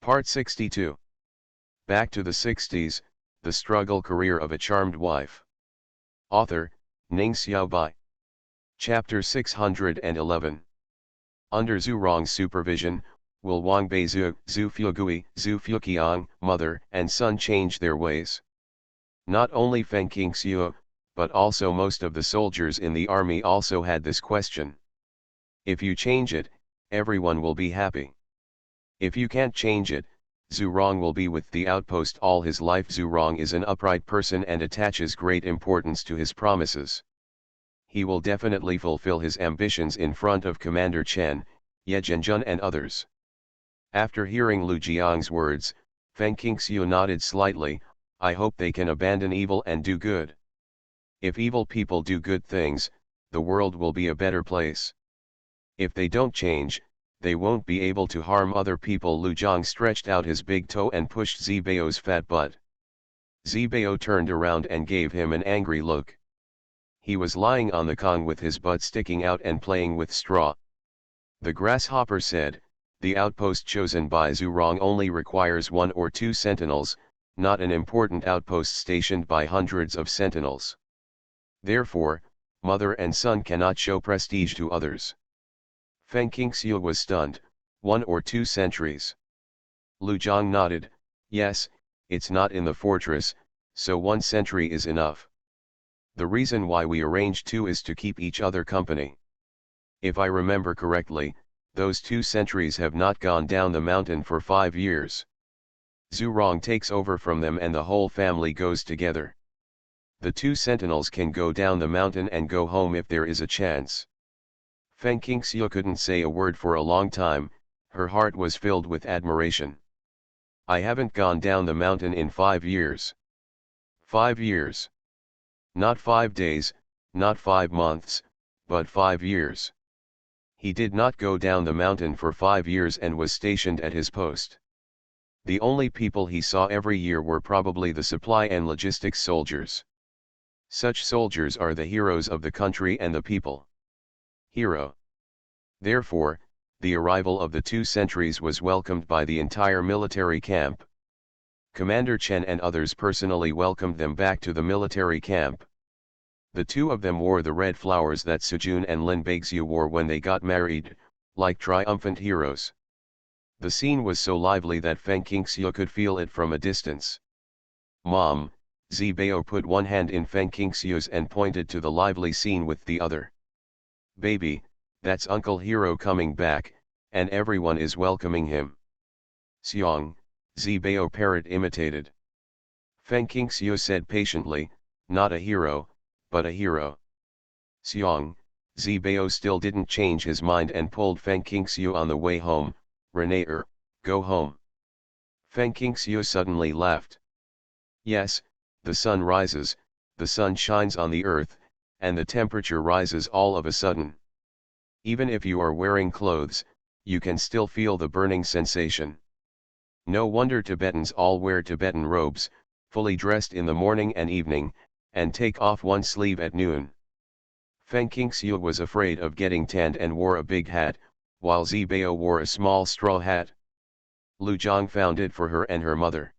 Part 62. Back to the 60s, The Struggle Career of a Charmed Wife. Author, Ning Xiaobai. Chapter 611. Under Zhu Rong's supervision, will Wang Beizhu, Zhu Fugui, Zhu Fuqiang, mother and son change their ways? Not only Feng Qingxiu, but also most of the soldiers in the army also had this question. If you change it, everyone will be happy. If you can't change it, Zhu Rong will be with the outpost all his life. Zhu Rong is an upright person and attaches great importance to his promises. He will definitely fulfill his ambitions in front of Commander Chen, Ye Zhenjun and others. After hearing Lu Jiang's words, Feng Qingxiu nodded slightly. I hope they can abandon evil and do good. If evil people do good things, the world will be a better place. If they don't change, they won't be able to harm other people. Lu Jiang stretched out his big toe and pushed Zibao's fat butt. Zibao turned around and gave him an angry look. He was lying on the kong with his butt sticking out and playing with straw. The grasshopper said, the outpost chosen by Zhu Rong only requires 1 or 2 sentinels, not an important outpost stationed by hundreds of sentinels. Therefore, mother and son cannot show prestige to others. Feng Qingxiu was stunned. 1 or 2 sentries. Lu Jiang nodded. Yes, it's not in the fortress, so 1 sentry is enough. The reason why we arranged 2 is to keep each other company. If I remember correctly, those 2 sentries have not gone down the mountain for 5 years. Zhu Rong takes over from them and the whole family goes together. The 2 sentinels can go down the mountain and go home if there is a chance. Feng Qingxiu couldn't say a word for a long time. Her heart was filled with admiration. I haven't gone down the mountain in 5 years. 5 years. Not 5 days, not 5 months, but 5 years. He did not go down the mountain for 5 years and was stationed at his post. The only people he saw every year were probably the supply and logistics soldiers. Such soldiers are the heroes of the country and the people. Hero. Therefore, the arrival of the 2 sentries was welcomed by the entire military camp. Commander Chen and others personally welcomed them back to the military camp. The 2 of them wore the red flowers that Sujun and Lin Beixiu wore when they got married, like triumphant heroes. The scene was so lively that Feng Qingxiu could feel it from a distance. Mom, Zibao put one hand in Feng Qingxiu's and pointed to the lively scene with the other. Baby, that's Uncle Hero coming back, and everyone is welcoming him. Xiong, Zibao parrot imitated. Feng Qingxiu said patiently, not a hero, but a hero. Xiong, Zibao still didn't change his mind and pulled Feng Qingxiu on the way home. Renee, go home. Feng Qingxiu suddenly laughed. Yes, the sun rises, the sun shines on the earth, and the temperature rises all of a sudden. Even if you are wearing clothes, you can still feel the burning sensation. No wonder Tibetans all wear Tibetan robes, fully dressed in the morning and evening, and take off one sleeve at noon. Feng Qingxiu was afraid of getting tanned and wore a big hat, while Zibao wore a small straw hat. Lu Jiang found it for her and her mother.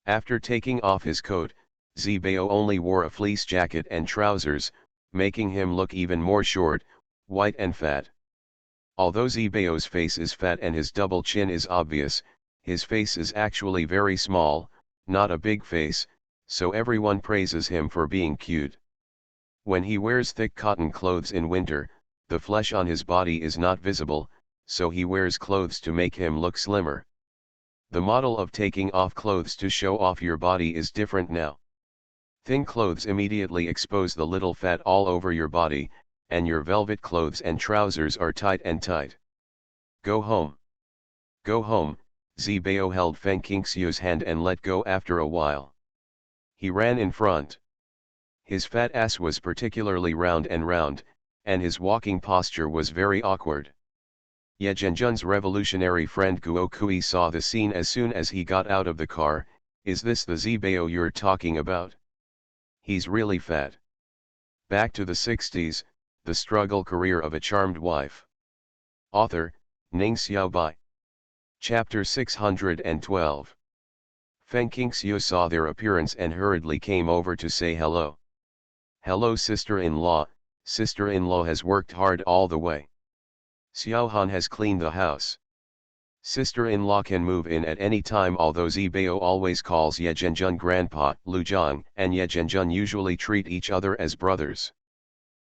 After taking off his coat, Zibao only wore a fleece jacket and trousers, making him look even more short, white and fat. Although Zibao's face is fat and his double chin is obvious, his face is actually very small, not a big face, so everyone praises him for being cute. When he wears thick cotton clothes in winter, the flesh on his body is not visible, so he wears clothes to make him look slimmer. The model of taking off clothes to show off your body is different now. Thin clothes immediately expose the little fat all over your body, and your velvet clothes and trousers are tight and tight. Go home. Go home, Zibao held Feng Qingxiu's hand and let go after a while. He ran in front. His fat ass was particularly round, and his walking posture was very awkward. Ye Zhenjun's revolutionary friend Guo Kui saw the scene as soon as he got out of the car. Is this the Zibao you're talking about? He's really fat. Back to the 60s, The Struggle Career of a Charmed Wife. Author, Ning Xiaobai. Chapter 612. Feng Qingxiu saw their appearance and hurriedly came over to say hello. Hello sister-in-law, sister-in-law has worked hard all the way. Xiaohan has cleaned the house. Sister-in-law can move in at any time, although Zibao always calls Ye Zhenjun grandpa, Lu Zhang, and Ye Zhenjun usually treat each other as brothers.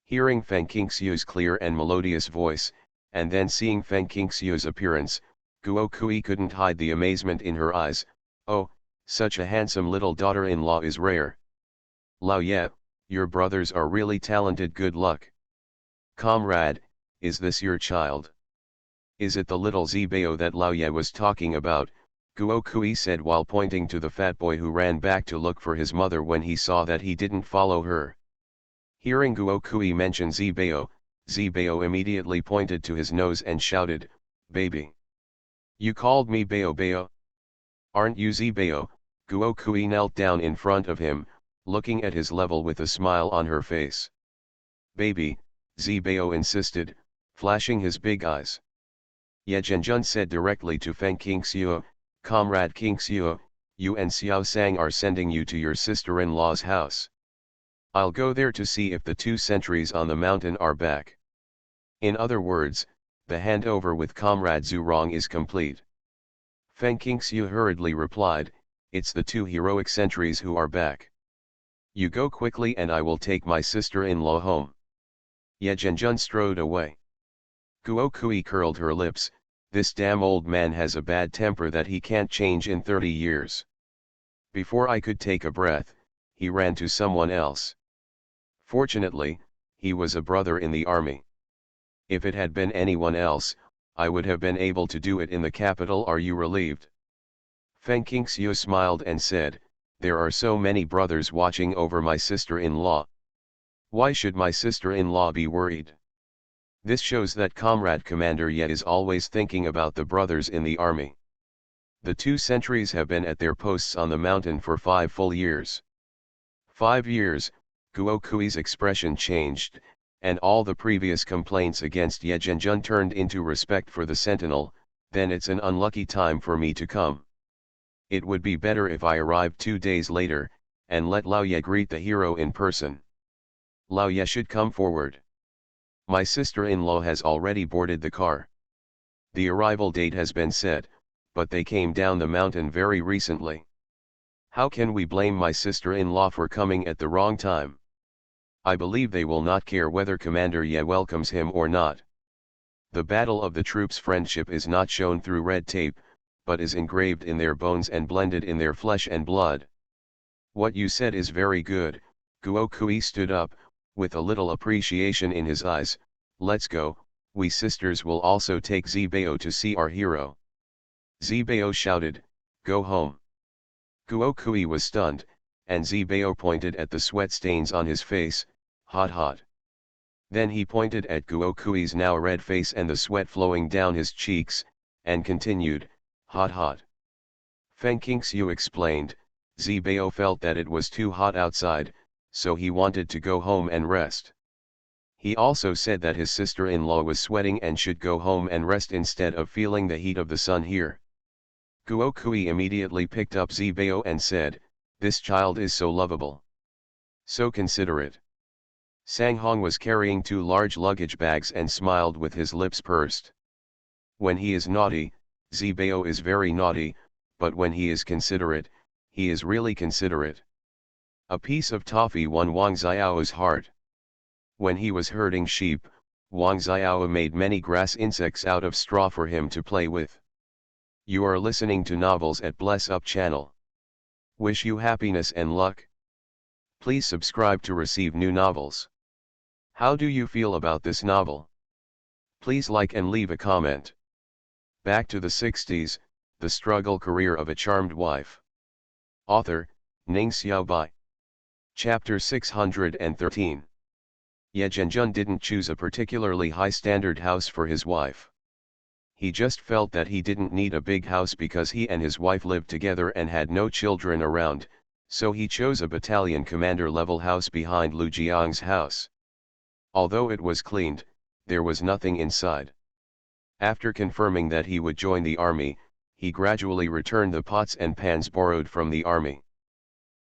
Hearing Feng Qingxiu's clear and melodious voice, and then seeing Feng Qingxiu's appearance, Guo Kui couldn't hide the amazement in her eyes. Oh, such a handsome little daughter-in-law is rare. Lao Ye, your brothers are really talented, good luck. Comrade, is this your child? Is it the little Zibao that Lao Ye was talking about? Guo Kui said while pointing to the fat boy who ran back to look for his mother when he saw that he didn't follow her. Hearing Guo Kui mention Zibao, Zibao immediately pointed to his nose and shouted, "Baby! You called me Bao Bao? Aren't you Zibao?" Guo Kui knelt down in front of him, looking at his level with a smile on her face. "Baby," Zibao insisted, flashing his big eyes. Ye Zhenjun said directly to Feng Qingxiu, "Comrade Qingxiu, you and Xiao Sang are sending you to your sister-in-law's house. I'll go there to see if the 2 sentries on the mountain are back." In other words, the handover with Comrade Zurong is complete. Feng Qingxiu hurriedly replied, "It's the 2 heroic sentries who are back. You go quickly and I will take my sister-in-law home." Ye Zhenjun strode away. Guo Kui curled her lips. This damn old man has a bad temper that he can't change in 30 years. Before I could take a breath, he ran to someone else. Fortunately, he was a brother in the army. If it had been anyone else, I would have been able to do it in the capital. Are you relieved? Feng Qingxiu smiled and said, "There are so many brothers watching over my sister-in-law. Why should my sister-in-law be worried?" This shows that Comrade Commander Ye is always thinking about the brothers in the army. The 2 sentries have been at their posts on the mountain for 5 full years. 5 years, Guo Kui's expression changed, and all the previous complaints against Ye Zhenjun turned into respect for the sentinel. Then it's an unlucky time for me to come. It would be better if I arrived 2 days later, and let Lao Ye greet the hero in person. Lao Ye should come forward. My sister-in-law has already boarded the car. The arrival date has been set, but they came down the mountain very recently. How can we blame my sister-in-law for coming at the wrong time? I believe they will not care whether Commander Ye welcomes him or not. The battle of the troops' friendship is not shown through red tape, but is engraved in their bones and blended in their flesh and blood. What you said is very good. Guo Kui stood up, with a little appreciation in his eyes. Let's go, we sisters will also take Zibao to see our hero. Zibao shouted, "Go home." Guo Kui was stunned, and Zibao pointed at the sweat stains on his face, "Hot hot." Then he pointed at Guo Kui's now red face and the sweat flowing down his cheeks, and continued, "Hot hot." Feng Qingxiu explained, Zibao felt that it was too hot outside, so he wanted to go home and rest. He also said that his sister-in-law was sweating and should go home and rest instead of feeling the heat of the sun here. Guo Kui immediately picked up Zibao and said, "This child is so lovable. So considerate." Sang Hong was carrying 2 large luggage bags and smiled with his lips pursed. When he is naughty, Zibao is very naughty, but when he is considerate, he is really considerate. A piece of toffee won Wang Xiao's heart. When he was herding sheep, Wang Xiao made many grass insects out of straw for him to play with. You are listening to Novels at Bless Up channel. Wish you happiness and luck. Please subscribe to receive new novels. How do you feel about this novel? Please like and leave a comment. Back to the 60s, the struggle career of a charmed wife. Author, Ning Xiaobai. Chapter 613. Ye Zhenjun didn't choose a particularly high-standard house for his wife. He just felt that he didn't need a big house because he and his wife lived together and had no children around, so he chose a battalion commander-level house behind Lu Jiang's house. Although it was cleaned, there was nothing inside. After confirming that he would join the army, he gradually returned the pots and pans borrowed from the army.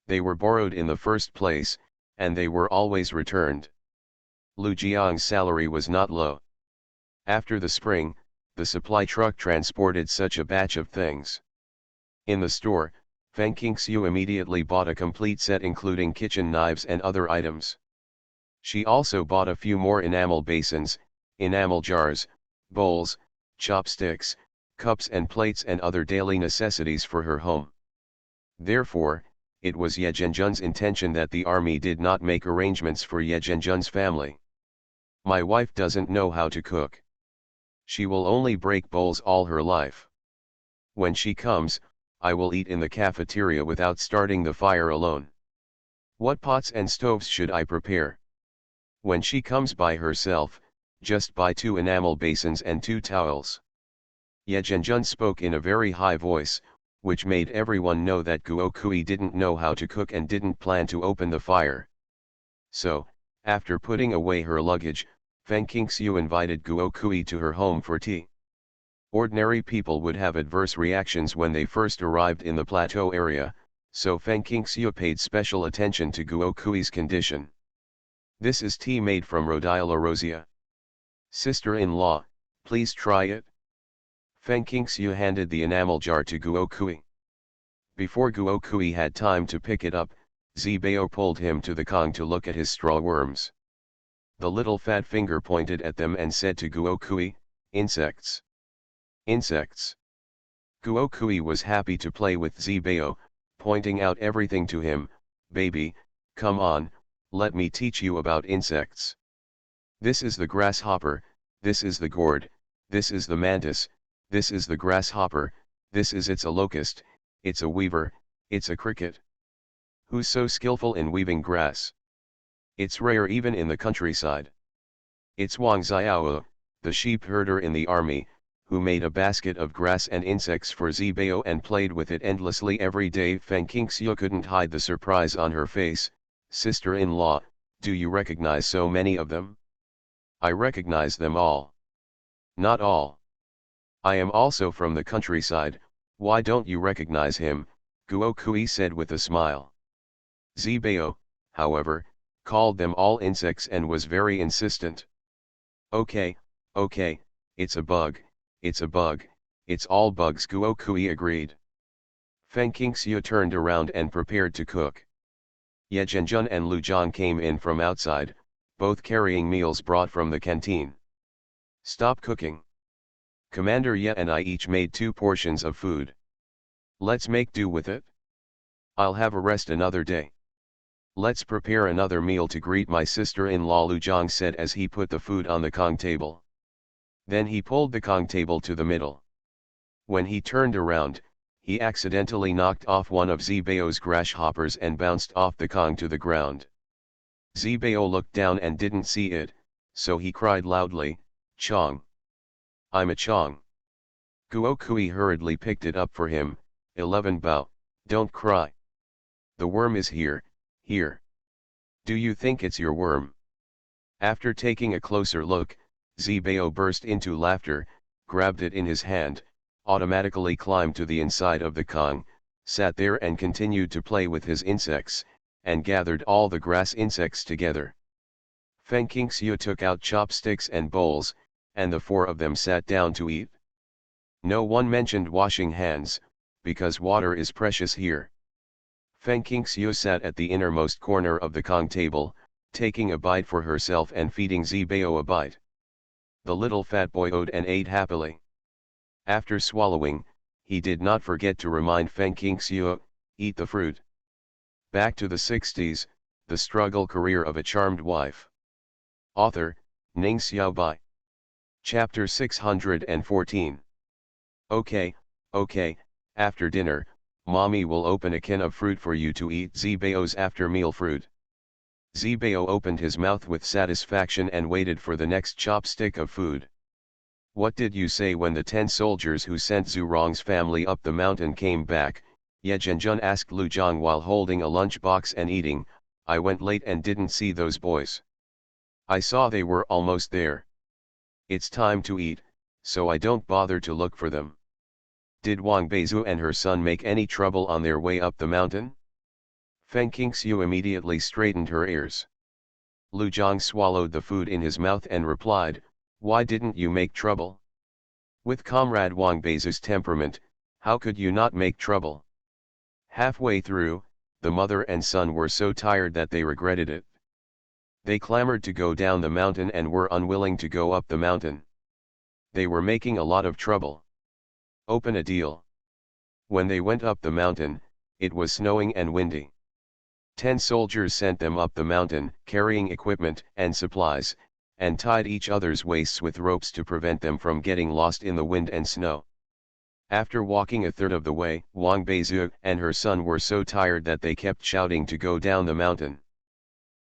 They were borrowed in the first place, and they were always returned. Lu Jiang's salary was not low. After the spring, the supply truck transported such a batch of things. In the store, Feng Qingxiu immediately bought a complete set including kitchen knives and other items. She also bought a few more enamel basins, enamel jars, bowls, chopsticks, cups and plates and other daily necessities for her home. Therefore, it was Ye Zhenjun's intention that the army did not make arrangements for Ye Zhenjun's family. My wife doesn't know how to cook. She will only break bowls all her life. When she comes, I will eat in the cafeteria without starting the fire alone. What pots and stoves should I prepare? When she comes by herself, just buy 2 enamel basins and 2 towels. Ye Zhenjun spoke in a very high voice, which made everyone know that Guo Kui didn't know how to cook and didn't plan to open the fire. So, after putting away her luggage, Feng Qingxiu invited Guo Kui to her home for tea. Ordinary people would have adverse reactions when they first arrived in the plateau area, so Feng Qingxiu paid special attention to Guo Kui's condition. This is tea made from Rhodiola rosea. Sister-in-law, please try it. Feng Qingxiu handed the enamel jar to Guo Kui. Before Guo Kui had time to pick it up, Zibao pulled him to the Kong to look at his straw worms. The little fat finger pointed at them and said to Guo Kui, "Insects. Insects." Guo Kui was happy to play with Zibao, pointing out everything to him. "Baby, come on, let me teach you about insects. This is the grasshopper, this is the gourd, this is the mantis, this is the grasshopper, this is a locust, it's a weaver, it's a cricket. Who's so skillful in weaving grass? It's rare even in the countryside. It's Wang Xiao, the sheep herder in the army, who made a basket of grass and insects for Zibao and played with it endlessly every day." Feng Qingxiu couldn't hide the surprise on her face. "Sister-in-law, do you recognize so many of them?" "I recognize them all." "Not all. I am also from the countryside, why don't you recognize him?" Guo Kui said with a smile. Zibao, however, called them all insects and was very insistent. Okay, it's a bug, it's a bug, it's all bugs." Guo Kui agreed. Feng Qingxiu turned around and prepared to cook. Ye Zhenjun and Lu Zhang came in from outside, both carrying meals brought from the canteen. "Stop cooking. Commander Ye and I each made 2 portions of food. Let's make do with it. I'll have a rest another day. Let's prepare another meal to greet my sister-in-law," Lu Zhang said as he put the food on the Kong table. Then he pulled the Kong table to the middle. When he turned around, he accidentally knocked off one of Zibao's grasshoppers and bounced off the Kong to the ground. Zibao looked down and didn't see it, so he cried loudly, "Chong! I'm a Chong!" Guo Kui hurriedly picked it up for him. 11 Bao, don't cry. The worm is here, here. Do you think it's your worm? After taking a closer look, Zibao burst into laughter, grabbed it in his hand, automatically climbed to the inside of the Kong, sat there and continued to play with his insects, and gathered all the grass insects together. Feng Qingxiu took out chopsticks and bowls, and the 4 of them sat down to eat. No one mentioned washing hands, because water is precious here. Feng Qingxiu sat at the innermost corner of the Kong table, taking a bite for herself and feeding Zibao a bite. The little fat boy ate and ate happily. After swallowing, he did not forget to remind Feng Qingxiu, "Eat the fruit." Back to the 60s, the struggle career of a charmed wife. Author, Ning Xiaobai. Chapter 614. Okay, after dinner, Mommy will open a can of fruit for you to eat. Zibao's after-meal fruit. Zibao opened his mouth with satisfaction and waited for the next chopstick of food. "What did you say when the 10 soldiers who sent Zhu Rong's family up the mountain came back?" Ye Zhenjun asked Lu Zhang while holding a lunch box and eating. "I went late and didn't see those boys. I saw they were almost there. It's time to eat, so I don't bother to look for them." Did Wang Beizu and her son make any trouble on their way up the mountain? Feng Qingxiu immediately straightened her ears. Lu Zhang swallowed the food in his mouth and replied, "Why didn't you make trouble? With Comrade Wang Beizu's temperament, how could you not make trouble?" Halfway through, the mother and son were so tired that they regretted it. They clamored to go down the mountain and were unwilling to go up the mountain. They were making a lot of trouble. Open a deal. When they went up the mountain, it was snowing and windy. 10 soldiers sent them up the mountain, carrying equipment and supplies, and tied each other's waists with ropes to prevent them from getting lost in the wind and snow. After walking a third of the way, Wang Beizu and her son were so tired that they kept shouting to go down the mountain.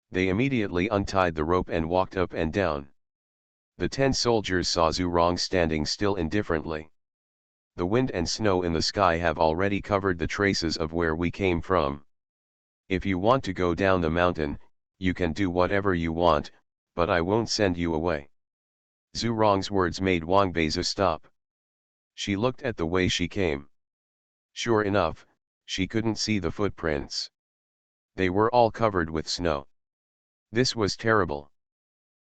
They immediately untied the rope and walked up and down. The 10 soldiers saw Zhu Rong standing still indifferently. "The wind and snow in the sky have already covered the traces of where we came from. If you want to go down the mountain, you can do whatever you want, but I won't send you away." Zhu Rong's words made Wang Beizu stop. She looked at the way she came. Sure enough, she couldn't see the footprints. They were all covered with snow. This was terrible.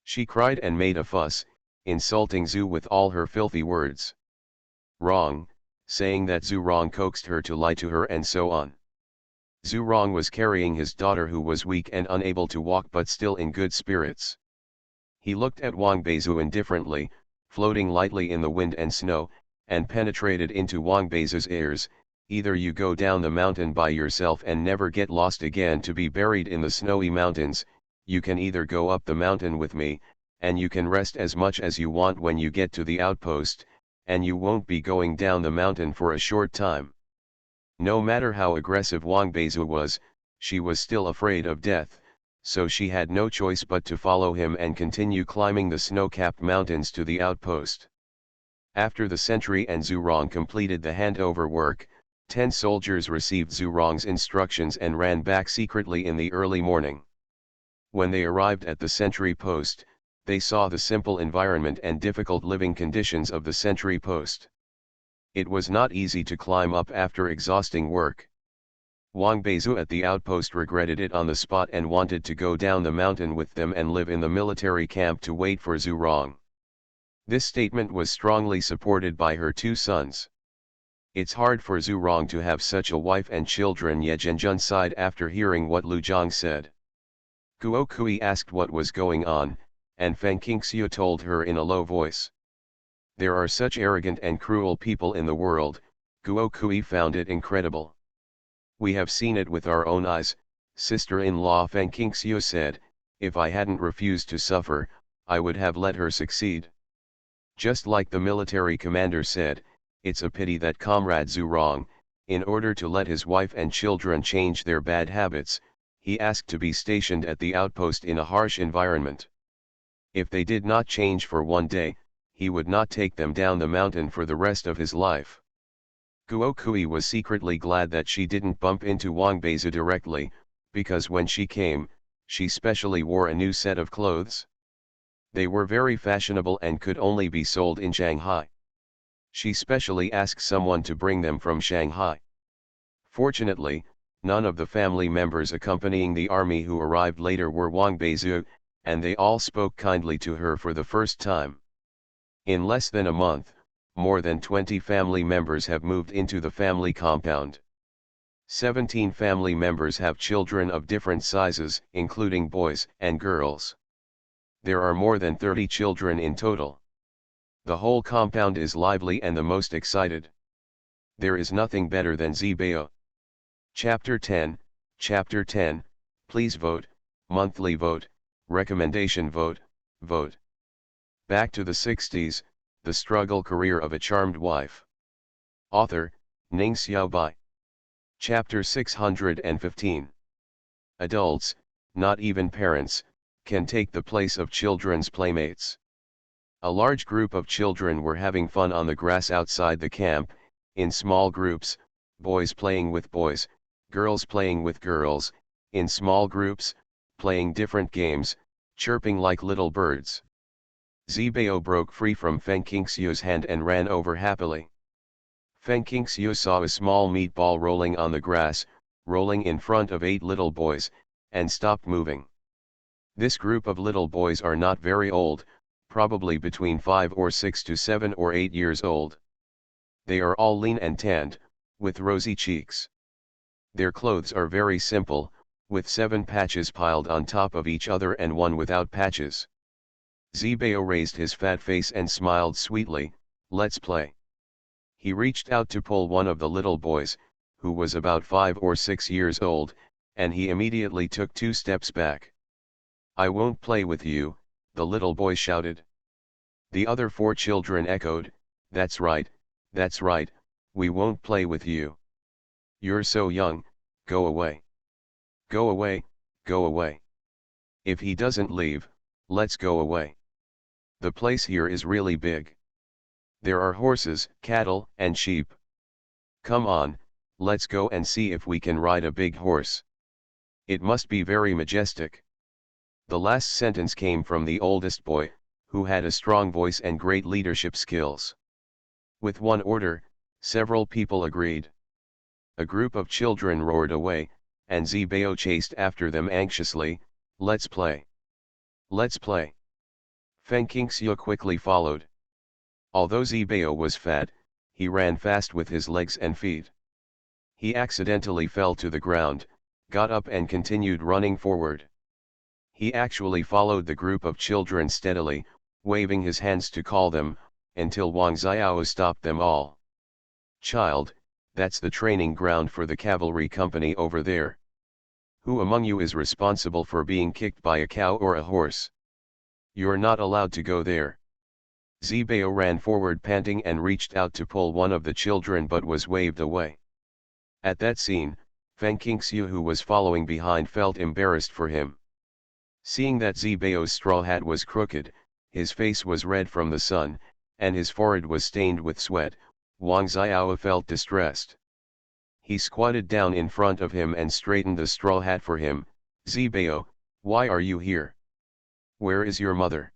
She cried and made a fuss, insulting Zhu with all her filthy words. Wrong, saying that Zhu Rong coaxed her to lie to her and so on. Zhu Rong was carrying his daughter who was weak and unable to walk but still in good spirits. He looked at Wang Beizu indifferently, floating lightly in the wind and snow, and penetrated into Wang Beizu's ears, "Either you go down the mountain by yourself and never get lost again to be buried in the snowy mountains, you can either go up the mountain with me, and you can rest as much as you want when you get to the outpost, and you won't be going down the mountain for a short time." No matter how aggressive Wang Beizu was, she was still afraid of death, so she had no choice but to follow him and continue climbing the snow-capped mountains to the outpost. After the sentry and Zhu Rong completed the handover work, 10 soldiers received Zhu Rong's instructions and ran back secretly in the early morning. When they arrived at the sentry post, they saw the simple environment and difficult living conditions of the sentry post. It was not easy to climb up after exhausting work. Wang Beizu at the outpost regretted it on the spot and wanted to go down the mountain with them and live in the military camp to wait for Zhu Rong. This statement was strongly supported by her 2 sons. "It's hard for Zhu Rong to have such a wife and children," Ye Zhenjun sighed after hearing what Lu Zhang said. Guo Kui asked what was going on, and Feng Qingxiu told her in a low voice. There are such arrogant and cruel people in the world, Guo Kui found it incredible. "We have seen it with our own eyes," sister-in-law Feng Qingxiu said. "If I hadn't refused to suffer, I would have let her succeed." Just like the military commander said, it's a pity that Comrade Zhu Rong, in order to let his wife and children change their bad habits, he asked to be stationed at the outpost in a harsh environment. If they did not change for one day, he would not take them down the mountain for the rest of his life. Guo Kui was secretly glad that she didn't bump into Wang Beizu directly, because when she came, she specially wore a new set of clothes. They were very fashionable and could only be sold in Shanghai. She specially asked someone to bring them from Shanghai. Fortunately, none of the family members accompanying the army who arrived later were Wang Beizu, and they all spoke kindly to her for the first time. In less than a month, more than 20 family members have moved into the family compound. 17 family members have children of different sizes, including boys and girls. There are more than 30 children in total. The whole compound is lively and the most excited. There is nothing better than Zibao. Chapter 10, Chapter 10, Please vote, monthly vote, recommendation vote, vote. Back to the 60s, the struggle career of a charmed wife. Author, Ning Xiaobai. Chapter 615. Adults, not even parents, can take the place of children's playmates. A large group of children were having fun on the grass outside the camp, in small groups, boys playing with boys, girls playing with girls, in small groups, playing different games, chirping like little birds. Zibao broke free from Feng Qingxiu's hand and ran over happily. Feng Qingxiu saw a small meatball rolling on the grass, rolling in front of 8 little boys, and stopped moving. This group of little boys are not very old, probably between 5 or 6 to 7 or 8 years old. They are all lean and tanned, with rosy cheeks. Their clothes are very simple, with 7 patches piled on top of each other and one without patches. Zibao raised his fat face and smiled sweetly. Let's play. He reached out to pull one of the little boys, who was about 5 or 6 years old, and he immediately took 2 steps back. I won't play with you, the little boy shouted. The other 4 children echoed, that's right, we won't play with you. You're so young, go away. Go away, go away. If he doesn't leave, let's go away. The place here is really big. There are horses, cattle, and sheep. Come on, let's go and see if we can ride a big horse. It must be very majestic. The last sentence came from the oldest boy, who had a strong voice and great leadership skills. With one order, several people agreed. A group of children roared away, and Zibao chased after them anxiously. Let's play. Let's play. Feng Qingxiu quickly followed. Although Zibao was fat, he ran fast with his legs and feet. He accidentally fell to the ground, got up and continued running forward. He actually followed the group of children steadily, waving his hands to call them, until Wang Xiao stopped them all. Child, that's the training ground for the cavalry company over there. Who among you is responsible for being kicked by a cow or a horse? You're not allowed to go there. Zibao ran forward panting and reached out to pull one of the children but was waved away. At that scene, Feng Qingxiu, who was following behind, felt embarrassed for him. Seeing that Zibao's straw hat was crooked, his face was red from the sun, and his forehead was stained with sweat, Wang Xiao felt distressed. He squatted down in front of him and straightened the straw hat for him. Zibao, why are you here? Where is your mother?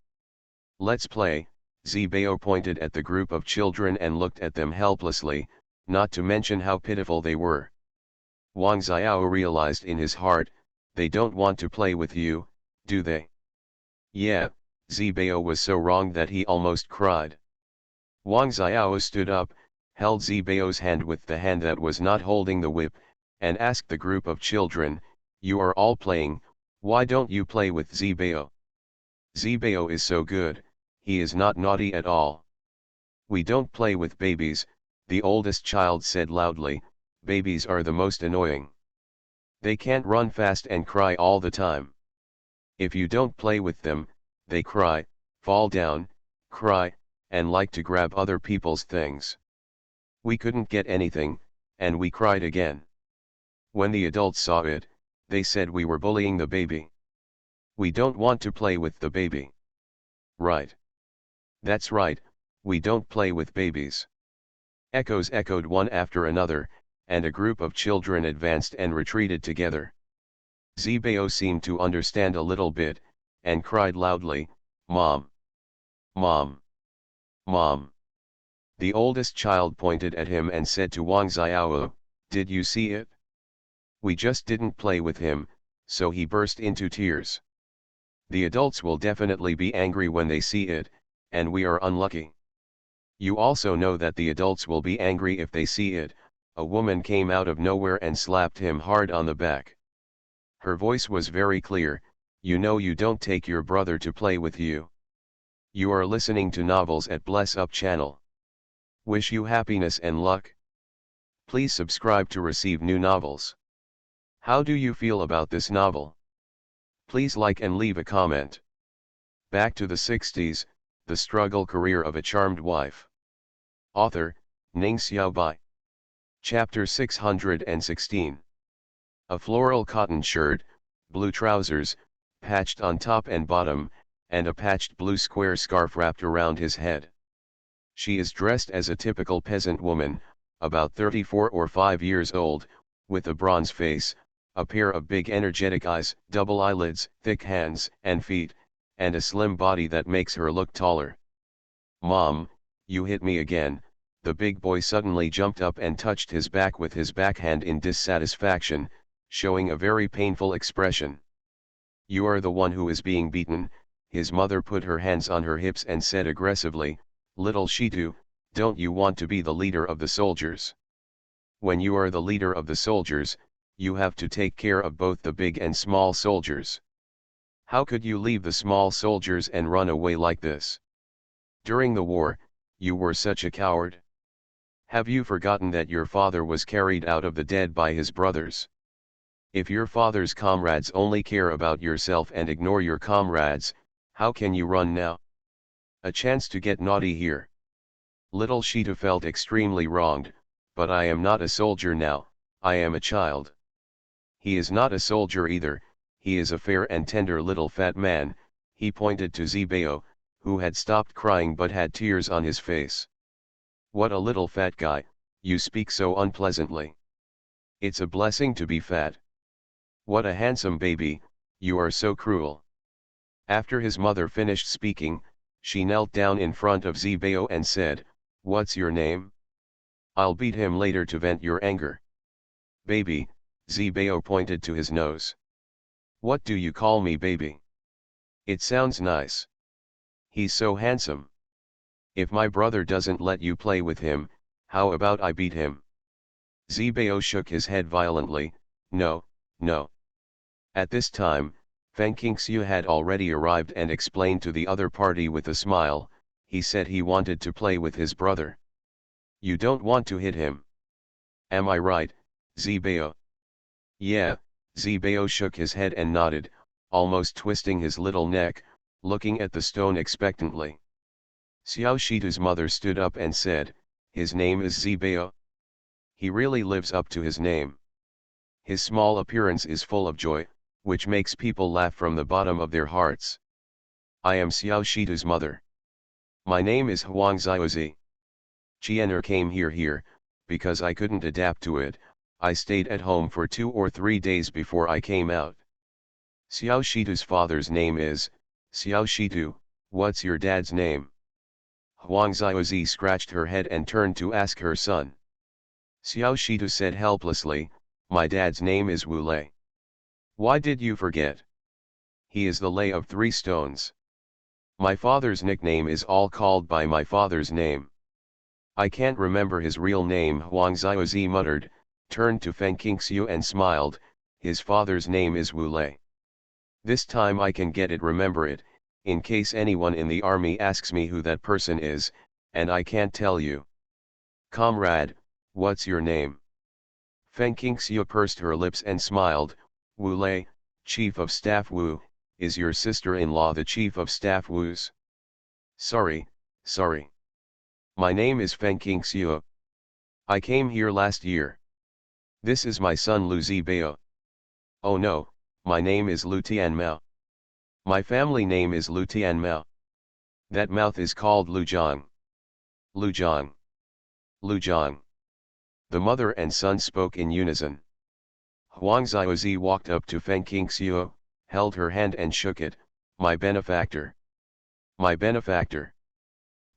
Let's play. Zibao pointed at the group of children and looked at them helplessly, not to mention how pitiful they were. Wang Xiao realized in his heart, they don't want to play with you, do they? Yeah, Zibao was so wrong that he almost cried. Wang Xiao stood up, held Zibao's hand with the hand that was not holding the whip, and asked the group of children, you are all playing, why don't you play with Zibao? Zibao is so good, he is not naughty at all. We don't play with babies, the oldest child said loudly, babies are the most annoying. They can't run fast and cry all the time. If you don't play with them, they cry, fall down, cry, and like to grab other people's things. We couldn't get anything, and we cried again. When the adults saw it, they said we were bullying the baby. We don't want to play with the baby. Right. That's right, we don't play with babies. Echoes echoed one after another, and a group of children advanced and retreated together. Zibao seemed to understand a little bit, and cried loudly, Mom! Mom! Mom! The oldest child pointed at him and said to Wang Xiao, did you see it? We just didn't play with him, so he burst into tears. The adults will definitely be angry when they see it, and we are unlucky. You also know that the adults will be angry if they see it. A woman came out of nowhere and slapped him hard on the back. Her voice was very clear, you know you don't take your brother to play with you. You are listening to novels at Bless Up channel. Wish you happiness and luck. Please subscribe to receive new novels. How do you feel about this novel? Please like and leave a comment. Back to the 60s, the struggle career of a charmed wife. Author, Ning Xiaobai. Chapter 616. A floral cotton shirt, blue trousers, patched on top and bottom, and a patched blue square scarf wrapped around his head. She is dressed as a typical peasant woman, about 34 or 5 years old, with a bronze face, a pair of big energetic eyes, double eyelids, thick hands and feet, and a slim body that makes her look taller. Mom, you hit me again, The big boy suddenly jumped up and touched his back with his backhand in dissatisfaction, showing a very painful expression. "You are the one who is being beaten." His mother put her hands on her hips and said aggressively, "Little Shitu, don't you want to be the leader of the soldiers? When you are the leader of the soldiers, you have to take care of both the big and small soldiers. How could you leave the small soldiers and run away like this? During the war, you were such a coward. Have you forgotten that your father was carried out of the dead by his brothers? If your father's comrades only care about yourself and ignore your comrades, how can you run now? A chance to get naughty here." Little Sheeta felt extremely wronged, "But I am not a soldier now, I am a child." "He is not a soldier either, he is a fair and tender little fat man." He pointed to Zebeo, who had stopped crying but had tears on his face. "What a little fat guy, you speak so unpleasantly. It's a blessing to be fat. What a handsome baby, you are so cruel." After his mother finished speaking, she knelt down in front of Zebeo and said, "What's your name? I'll beat him later to vent your anger." "Baby," Zebeo pointed to his nose. "What do you call me baby? It sounds nice. He's so handsome. If my brother doesn't let you play with him, how about I beat him?" Zebeo shook his head violently, "No, no." At this time, Feng Qingxiu had already arrived and explained to the other party with a smile. He said he wanted to play with his brother. "You don't want to hit him. Am I right, Zebeo?" "Yeah." Zebeo shook his head and nodded, almost twisting his little neck, looking at the stone expectantly. Xiao Shitu's mother stood up and said, "His name is Zebeo. He really lives up to his name. His small appearance is full of joy, which makes people laugh from the bottom of their hearts. I am Xiao Shitu's mother. My name is Huang Xiaozi. Qianer came here, because I couldn't adapt to it. I stayed at home for 2 or 3 days before I came out." Xiao Shitu's father's name is, "Xiao Shitu, what's your dad's name?" Huang Xiaozi scratched her head and turned to ask her son. Xiao Shitu said helplessly, "My dad's name is Wu Lei." "Why did you forget? He is the Lei of 3 stones. My father's nickname is all called by my father's name." "I can't remember his real name," Huang Xiaozi muttered, turned to Feng Qingxiu and smiled. "His father's name is Wu Lei. This time I can remember it, in case anyone in the army asks me who that person is, and I can't tell you." "Comrade, what's your name?" Feng Qingxiu pursed her lips and smiled. "Wu Lei, Chief of Staff Wu. Is your sister-in-law the Chief of Staff Wu's?" Sorry. My name is Feng Qingxiu. I came here last year. This is my son Lu Zibao." "Oh no, my name is Lu Tianmao. My family name is Lu Tianmao. That mouth is called Lu Zhang. Lu Zhang. Lu Zhang." The mother and son spoke in unison. Huang Xiaozi walked up to Feng Qingxiu, held her hand and shook it. "My benefactor. My benefactor."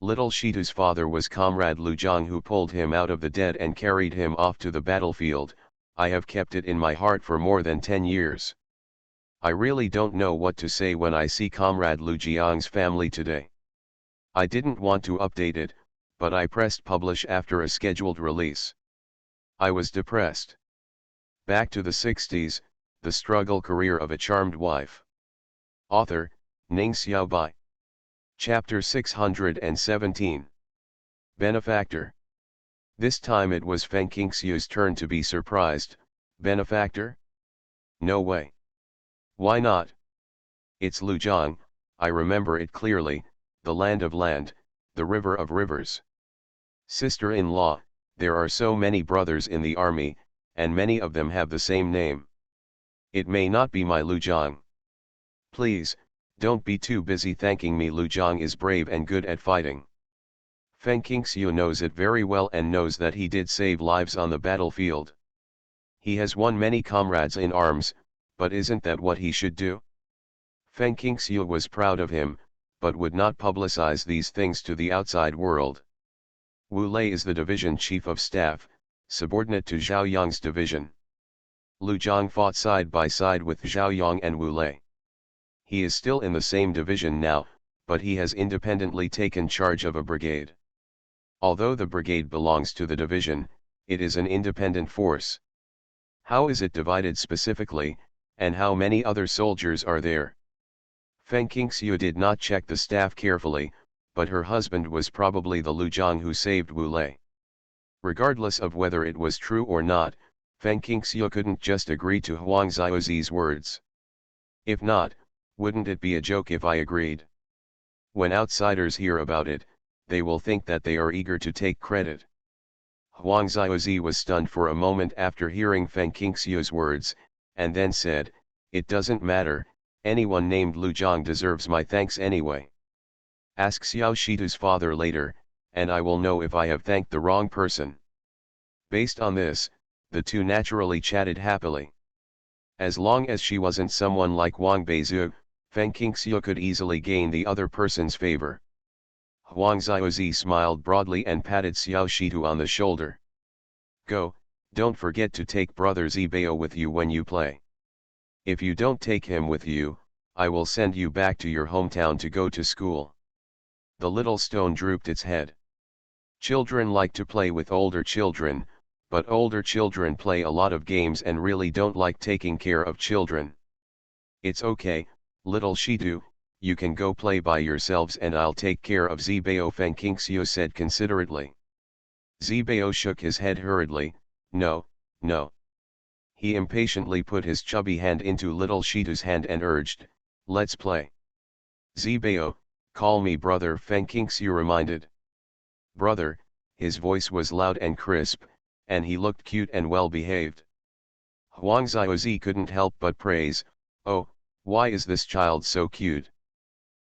Little Shitu's father was Comrade Lu Zhang, who pulled him out of the dead and carried him off to the battlefield. I have kept it in my heart for more than 10 years. I really don't know what to say when I see Comrade Lu Jiang's family today. I didn't want to update it, but I pressed publish after a scheduled release. I was depressed. Back to the 60s, the struggle career of a charmed wife. Author, Ning Xiaobai. Chapter 617. Benefactor. This time it was Feng Qingxiu's turn to be surprised. "Benefactor? No way. Why not? It's Lu Zhang, I remember it clearly, the land of land, the river of rivers. Sister-in-law, there are so many brothers in the army, and many of them have the same name. It may not be my Lu Zhang. Please, don't be too busy thanking me. Lu Zhang is brave and good at fighting. Feng Qingxiu knows it very well and knows that he did save lives on the battlefield. He has won many comrades in arms, but isn't that what he should do?" Feng Qingxiu was proud of him, but would not publicize these things to the outside world. Wu Lei is the division chief of staff, subordinate to Zhao Yang's division. Lu Zhang fought side by side with Zhao Yang and Wu Lei. He is still in the same division now, but he has independently taken charge of a brigade. Although the brigade belongs to the division, it is an independent force. How is it divided specifically, and how many other soldiers are there? Feng Qingxiu did not check the staff carefully, but her husband was probably the Lu Zhang who saved Wu Lei. Regardless of whether it was true or not, Feng Qingxiu couldn't just agree to Huang Xiaozi's words. If not, wouldn't it be a joke if I agreed? When outsiders hear about it, they will think that they are eager to take credit. Huang Xiaozi was stunned for a moment after hearing Feng Qingxiu's words, and then said, "It doesn't matter, anyone named Lu Zhang deserves my thanks anyway. Ask Xiao Shitu's father later, and I will know if I have thanked the wrong person." Based on this, the two naturally chatted happily. As long as she wasn't someone like Wang Beizu, Feng Qingxiu could easily gain the other person's favor. Huang Xiaozi smiled broadly and patted Xiao Shitu on the shoulder. "Go, don't forget to take brother Zibao with you when you play. If you don't take him with you, I will send you back to your hometown to go to school." The little stone drooped its head. Children like to play with older children, but older children play a lot of games and really don't like taking care of children. "It's okay, little Shitu, you can go play by yourselves and I'll take care of Zibao," Feng Qingxiu said considerately. Zibao shook his head hurriedly. "No, no." He impatiently put his chubby hand into little Shitu's hand and urged, "Let's play." "Zibao, call me brother," Feng Qingxiu reminded. "Brother," his voice was loud and crisp, and he looked cute and well behaved. Huang Xiaozi couldn't help but praise, "Oh, why is this child so cute?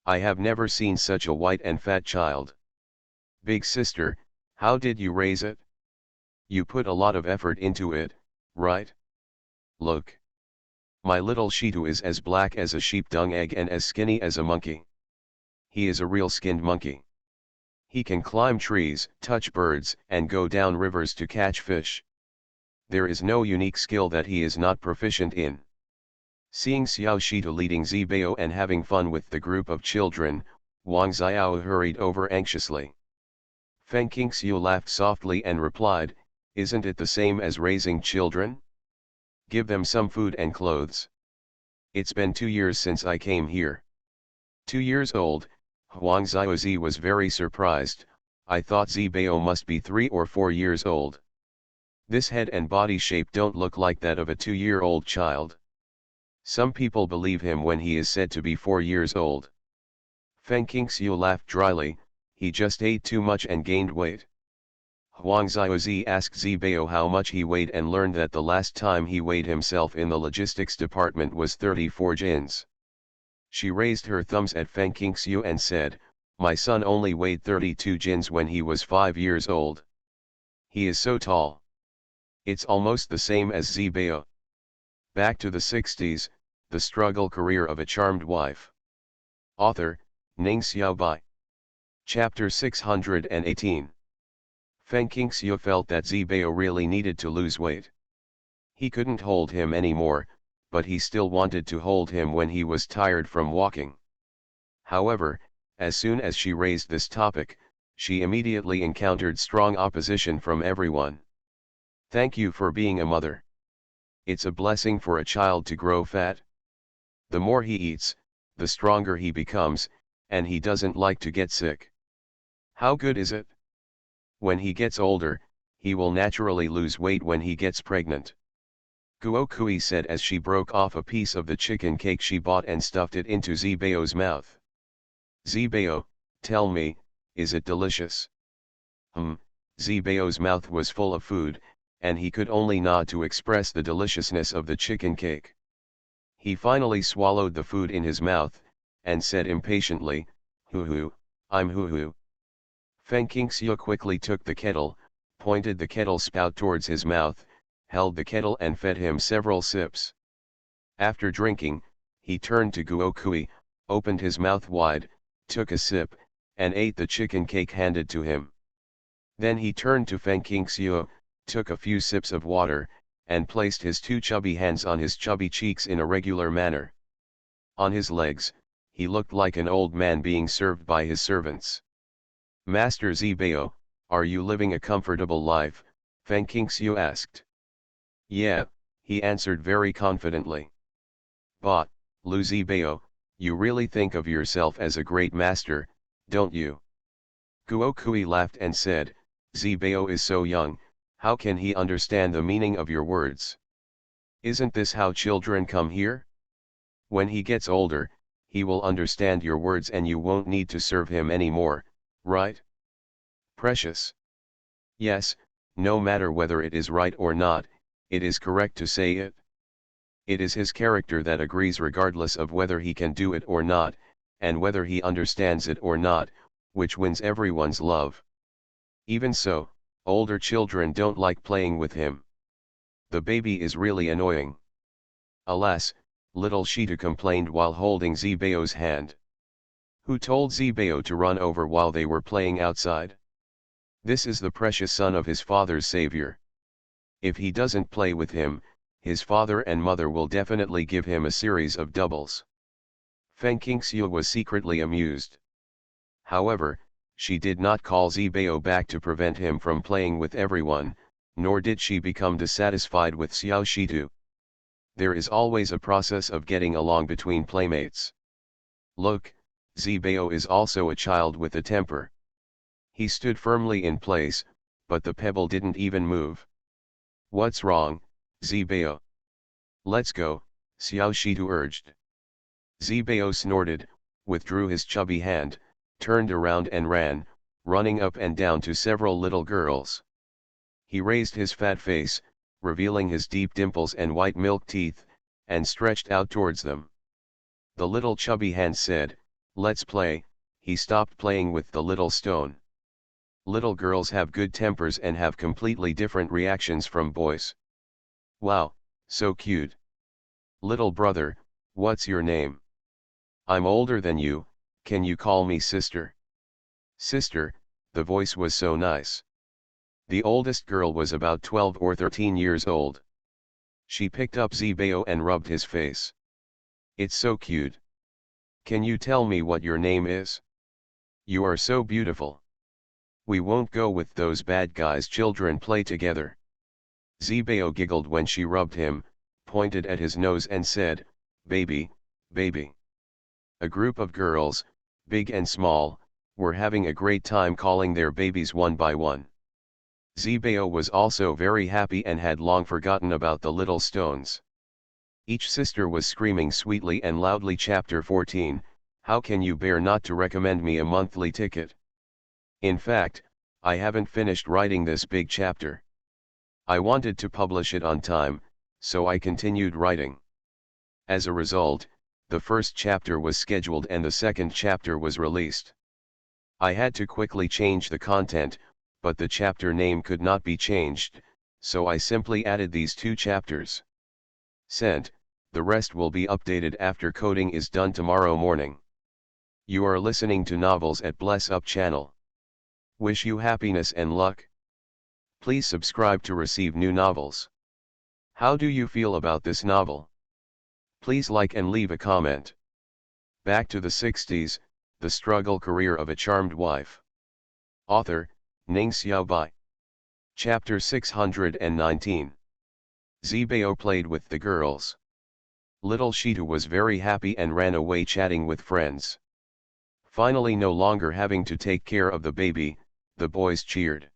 I have never seen such a white and fat child. Big sister, how did you raise it? You put a lot of effort into it, right? Look. My little Shitu is as black as a sheep dung egg and as skinny as a monkey. He is a real skinned monkey. He can climb trees, touch birds, and go down rivers to catch fish. There is no unique skill that he is not proficient in." Seeing Xiao Shitu leading Zibao and having fun with the group of children, Wang Xiao hurried over anxiously. Feng Qingxiu laughed softly and replied, "Isn't it the same as raising children? Give them some food and clothes. It's been 2 years since I came here." 2 years old, Huang Xiaozi was very surprised. "I thought Zibao must be 3 or 4 years old. This head and body shape don't look like that of a 2-year-old child. Some people believe him when he is said to be 4 years old." Feng Qingxiu laughed dryly, "He just ate too much and gained weight." Huang Xiaozi asked Zibao how much he weighed and learned that the last time he weighed himself in the logistics department was 34 jins. She raised her thumbs at Feng Qingxiu and said, "My son only weighed 32 jins when he was 5 years old. He is so tall. It's almost the same as Zibao." Back to the 60s, the struggle career of a charmed wife. Author, Ning Xiaobai. Chapter 618. Feng Qingxiu felt that Zibao really needed to lose weight. He couldn't hold him anymore, but he still wanted to hold him when he was tired from walking. However, as soon as she raised this topic, she immediately encountered strong opposition from everyone. "Thank you for being a mother. It's a blessing for a child to grow fat. The more he eats, the stronger he becomes, and he doesn't like to get sick. How good is it? When he gets older, he will naturally lose weight when he gets pregnant." Guo Kui said as she broke off a piece of the chicken cake she bought and stuffed it into Zibao's mouth. "Zibao, tell me, is it delicious?" Zibao's mouth was full of food, and he could only nod to express the deliciousness of the chicken cake. He finally swallowed the food in his mouth, and said impatiently, "Hoo-hoo, I'm hoo-hoo." Feng Qingxiu quickly took the kettle, pointed the kettle spout towards his mouth, held the kettle and fed him several sips. After drinking, he turned to Guo Kui, opened his mouth wide, took a sip, and ate the chicken cake handed to him. Then he turned to Feng Qingxiu, took a few sips of water, and placed his two chubby hands on his chubby cheeks in a regular manner. On his legs, he looked like an old man being served by his servants. "Master Zibao, are you living a comfortable life?" Feng Qingxiu asked. "Yeah," he answered very confidently. "But, Lu Zibao, you really think of yourself as a great master, don't you?" Guo Kui laughed and said, "Zibao is so young, how can he understand the meaning of your words? Isn't this how children come here? When he gets older, he will understand your words and you won't need to serve him anymore, right? Precious." "Yes, no matter whether it is right or not, it is correct to say it. It is his character that agrees regardless of whether he can do it or not, and whether he understands it or not, which wins everyone's love. Even so, older children don't like playing with him. The baby is really annoying." "Alas," little Shita complained while holding Zibao's hand. "Who told Zibao to run over while they were playing outside? This is the precious son of his father's savior. If he doesn't play with him, his father and mother will definitely give him a series of doubles." Feng Qingxiu was secretly amused. However, she did not call Zibao back to prevent him from playing with everyone, nor did she become dissatisfied with Xiao Shitu. There is always a process of getting along between playmates. Look, Zibao is also a child with a temper. He stood firmly in place, but the pebble didn't even move. "What's wrong, Zibao? Let's go," Xiao Shitu urged. Zibao snorted, withdrew his chubby hand, turned around and ran, running up and down to several little girls. He raised his fat face, revealing his deep dimples and white milk teeth, and stretched out towards them. The little chubby hand said, "Let's play." He stopped playing with the little stone. Little girls have good tempers and have completely different reactions from boys. "Wow, so cute. Little brother, what's your name? I'm older than you, can you call me sister?" "Sister," the voice was so nice. The oldest girl was about 12 or 13 years old. She picked up Zibao and rubbed his face. "It's so cute. Can you tell me what your name is? You are so beautiful. We won't go with those bad guys. Children play together." Zibao giggled when she rubbed him, pointed at his nose and said, "Baby, baby." A group of girls, big and small, were having a great time calling their babies one by one. Zibao was also very happy and had long forgotten about the little stones. Each sister was screaming sweetly and loudly. Chapter 14, How can you bear not to recommend me a monthly ticket? In fact, I haven't finished writing this big chapter. I wanted to publish it on time, so I continued writing. As a result, the first chapter was scheduled and the second chapter was released. I had to quickly change the content, but the chapter name could not be changed, so I simply added these two chapters. Sent, the rest will be updated after coding is done tomorrow morning. You are listening to Novels at Bless Up channel. Wish you happiness and luck. Please subscribe to receive new novels. How do you feel about this novel? Please like and leave a comment. Back to the 60s, The Struggle Career of a Charmed Wife. Author, Ning Xiaobai. Chapter 619. Zibao played with the girls. Little Shita was very happy and ran away chatting with friends. Finally, no longer having to take care of the baby, the boys cheered.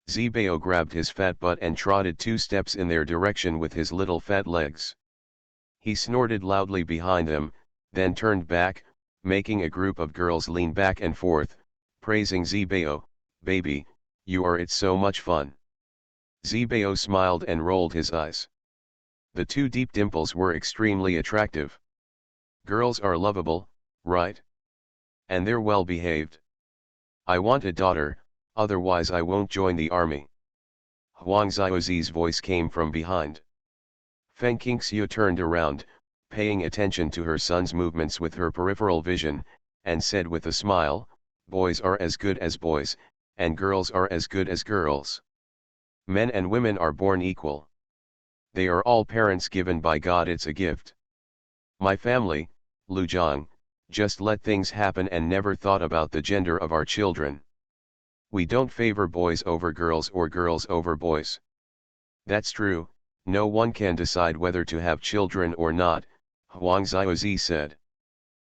Zibao grabbed his fat butt and trotted 2 steps in their direction with his little fat legs. He snorted loudly behind them, then turned back, making a group of girls lean back and forth, praising Zibao, "Baby, you are it's so much fun." Zibao smiled and rolled his eyes. The 2 deep dimples were extremely attractive. Girls are lovable, right? And they're well behaved. I want a daughter, otherwise I won't join the army. Huang Xiaozi's voice came from behind. Feng Qingxiu turned around, paying attention to her son's movements with her peripheral vision, and said with a smile, "Boys are as good as boys, and girls are as good as girls. Men and women are born equal. They are all parents given by God, it's a gift. My family, Lujang, just let things happen and never thought about the gender of our children. We don't favor boys over girls or girls over boys. That's true, no one can decide whether to have children or not, Huang Xiaozi said.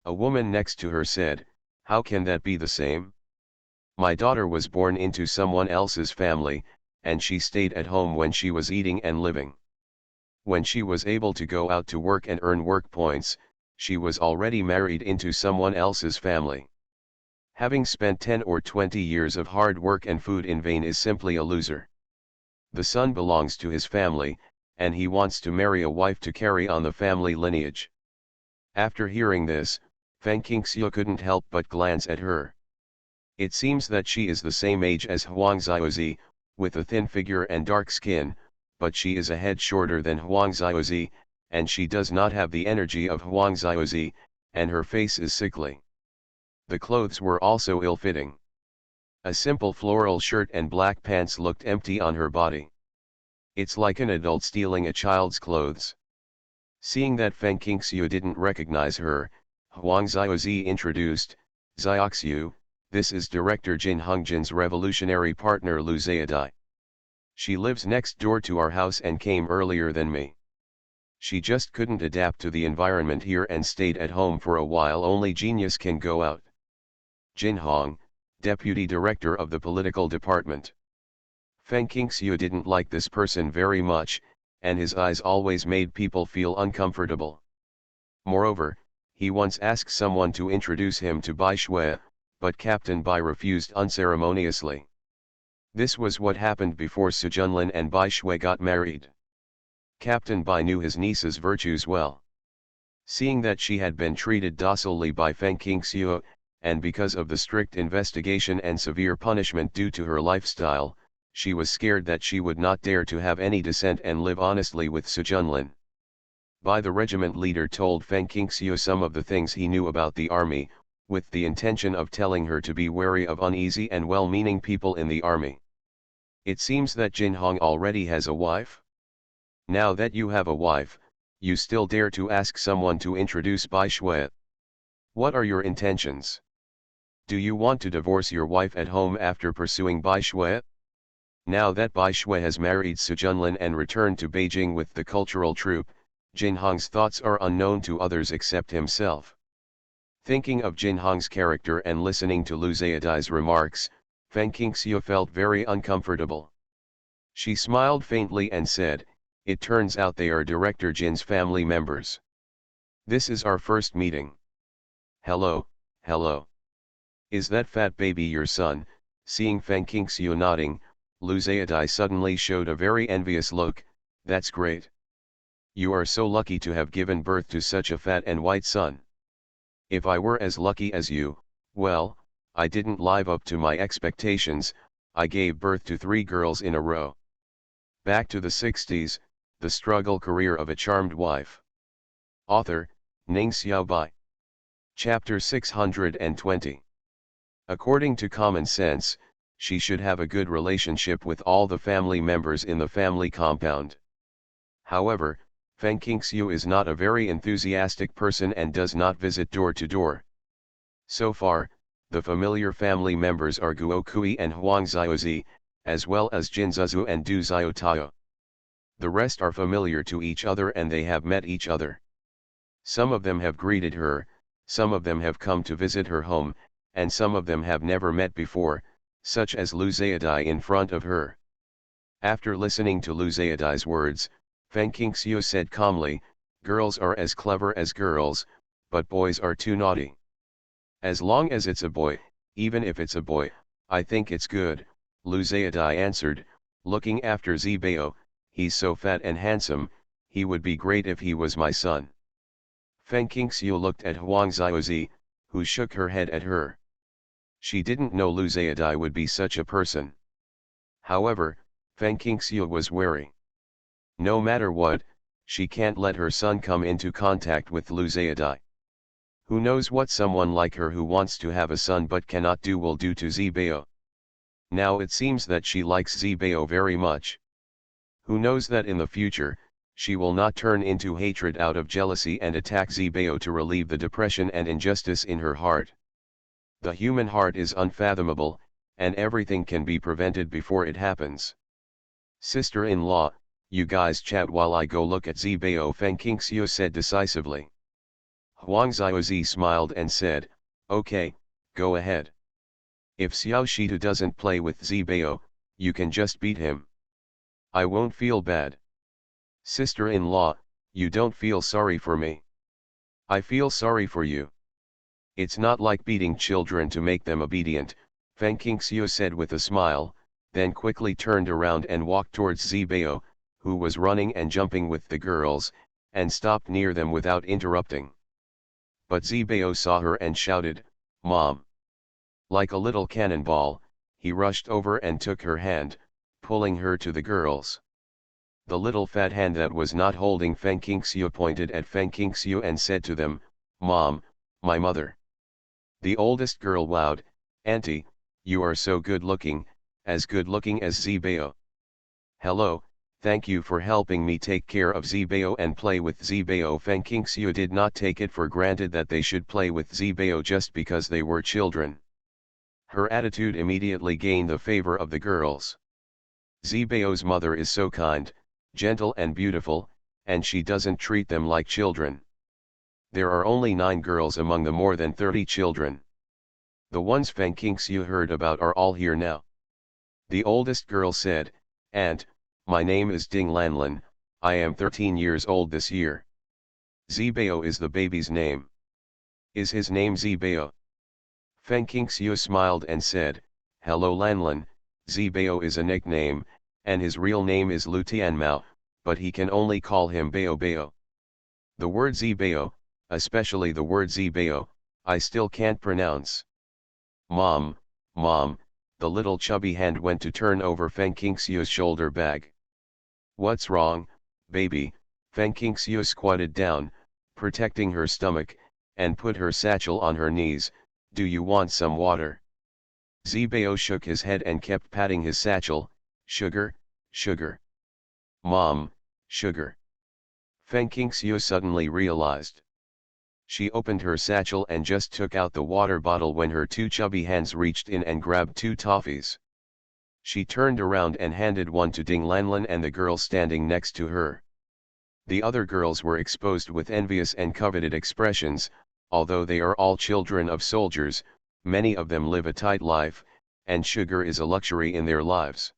A woman next to her said, how can that be the same? My daughter was born into someone else's family, and she stayed at home when she was eating and living. When she was able to go out to work and earn work points, she was already married into someone else's family. Having spent 10 or 20 years of hard work and food in vain is simply a loser. The son belongs to his family, and he wants to marry a wife to carry on the family lineage. After hearing this, Feng Qingxiu couldn't help but glance at her. It seems that she is the same age as Huang Xiaozi, with a thin figure and dark skin, but she is a head shorter than Huang Xiaozi, and she does not have the energy of Huang Xiaozi, and her face is sickly. The clothes were also ill-fitting. A simple floral shirt and black pants looked empty on her body. It's like an adult stealing a child's clothes. Seeing that Feng Qingxiu didn't recognize her, Huang Xiaozi introduced, Xiaoxiu, this is Director Jin Hongjin's revolutionary partner Lu Zayadai. She lives next door to our house and came earlier than me. She just couldn't adapt to the environment here and stayed at home for a while. Only genius can go out. Jin Hong, Deputy Director of the Political Department. Feng Qingxiu didn't like this person very much, and his eyes always made people feel uncomfortable. Moreover, he once asked someone to introduce him to Bai Shui, but Captain Bai refused unceremoniously. This was what happened before Su Junlin and Bai Shui got married. Captain Bai knew his niece's virtues well. Seeing that she had been treated docilely by Feng Qingxiu, and because of the strict investigation and severe punishment due to her lifestyle, she was scared that she would not dare to have any dissent and live honestly with Su Junlin. Bai, the regiment leader, told Feng Qingxiu some of the things he knew about the army, with the intention of telling her to be wary of uneasy and well-meaning people in the army. It seems that Jin Hong already has a wife? Now that you have a wife, you still dare to ask someone to introduce Bai Shui? What are your intentions? Do you want to divorce your wife at home after pursuing Bai Shui? Now that Bai Shui has married Su Junlin and returned to Beijing with the cultural troupe, Jin Hong's thoughts are unknown to others except himself. Thinking of Jin Hong's character and listening to Lu Zayadai's remarks, Feng Qingxiu felt very uncomfortable. She smiled faintly and said, it turns out they are Director Jin's family members. This is our first meeting. Hello, hello. Is that fat baby your son? Seeing Feng Qingxiu nodding, Lu Zayadai suddenly showed a very envious look. That's great. You are so lucky to have given birth to such a fat and white son. If I were as lucky as you, well, I didn't live up to my expectations. I gave birth to 3 girls in a row. Back to the 60s, the struggle career of a charmed wife. Author, Ning Xiaobai. Chapter 620. According to common sense, she should have a good relationship with all the family members in the family compound. However, Feng Qingxiu is not a very enthusiastic person and does not visit door to door. So far, the familiar family members are Guo Kui and Huang Xiaozi, as well as Jin Zuzu and Du Xiaotao. The rest are familiar to each other and they have met each other. Some of them have greeted her, some of them have come to visit her home, and some of them have never met before, such as Lu Zayadai in front of her. After listening to Lu Zayadai's words, Feng Qingxiu said calmly, girls are as clever as girls, but boys are too naughty. As long as it's a boy, even if it's a boy, I think it's good, Lu Zayadai answered, looking after Zibao. He's so fat and handsome, he would be great if he was my son. Feng Qingxiu looked at Huang Xiaozi, who shook her head at her. She didn't know Lu Zayadai would be such a person. However, Feng Qingxiu was wary. No matter what, she can't let her son come into contact with Lu Zayadai. Who knows what someone like her who wants to have a son but cannot do will do to Zibao. Now it seems that she likes Zibao very much. Who knows that in the future, she will not turn into hatred out of jealousy and attack Zibao to relieve the depression and injustice in her heart. The human heart is unfathomable, and everything can be prevented before it happens. Sister-in-law, you guys chat while I go look at Zibao, Feng Qingxiu said decisively. Huang Xiaozi smiled and said, okay, go ahead. If Xiao Shitu doesn't play with Zibao, you can just beat him. I won't feel bad. Sister-in-law, you don't feel sorry for me. I feel sorry for you. It's not like beating children to make them obedient, Feng Qingxiu said with a smile, then quickly turned around and walked towards Zibao, who was running and jumping with the girls, and stopped near them without interrupting. But Zibao saw her and shouted, Mom! Like a little cannonball, he rushed over and took her hand, pulling her to the girls. The little fat hand that was not holding Feng Qingxiu pointed at Feng Qingxiu and said to them, Mom, my mother. The oldest girl wowed, Auntie, you are so good looking as Zibao. Hello, thank you for helping me take care of Zibao and play with Zibao. Feng Qingxiu did not take it for granted that they should play with Zibao just because they were children. Her attitude immediately gained the favor of the girls. Zibao's mother is so kind, gentle and beautiful, and she doesn't treat them like children. There are only 9 girls among the more than 30 children. The ones Feng Qingxiu heard about are all here now. The oldest girl said, Aunt, my name is Ding Lanlan, I am 13 years old this year. Zibao is the baby's name. Is his name Zibao? Feng Qingxiu smiled and said, Hello Lanlan, Zibao is a nickname, and his real name is Lu Tianmao, but he can only call him Bao Bao. The word Zibao, especially the word Zibao, I still can't pronounce. Mom, the little chubby hand went to turn over Feng Qingxiu's shoulder bag. What's wrong, baby? Feng Qingxiu squatted down, protecting her stomach, and put her satchel on her knees. Do you want some water? Zibao shook his head and kept patting his satchel. Sugar, sugar. Mom, sugar. Feng Qingxiu suddenly realized. She opened her satchel and just took out the water bottle when her 2 chubby hands reached in and grabbed 2 toffees. She turned around and handed one to Ding Lanlan and the girl standing next to her. The other girls were exposed with envious and coveted expressions. Although they are all children of soldiers, many of them live a tight life, and sugar is a luxury in their lives.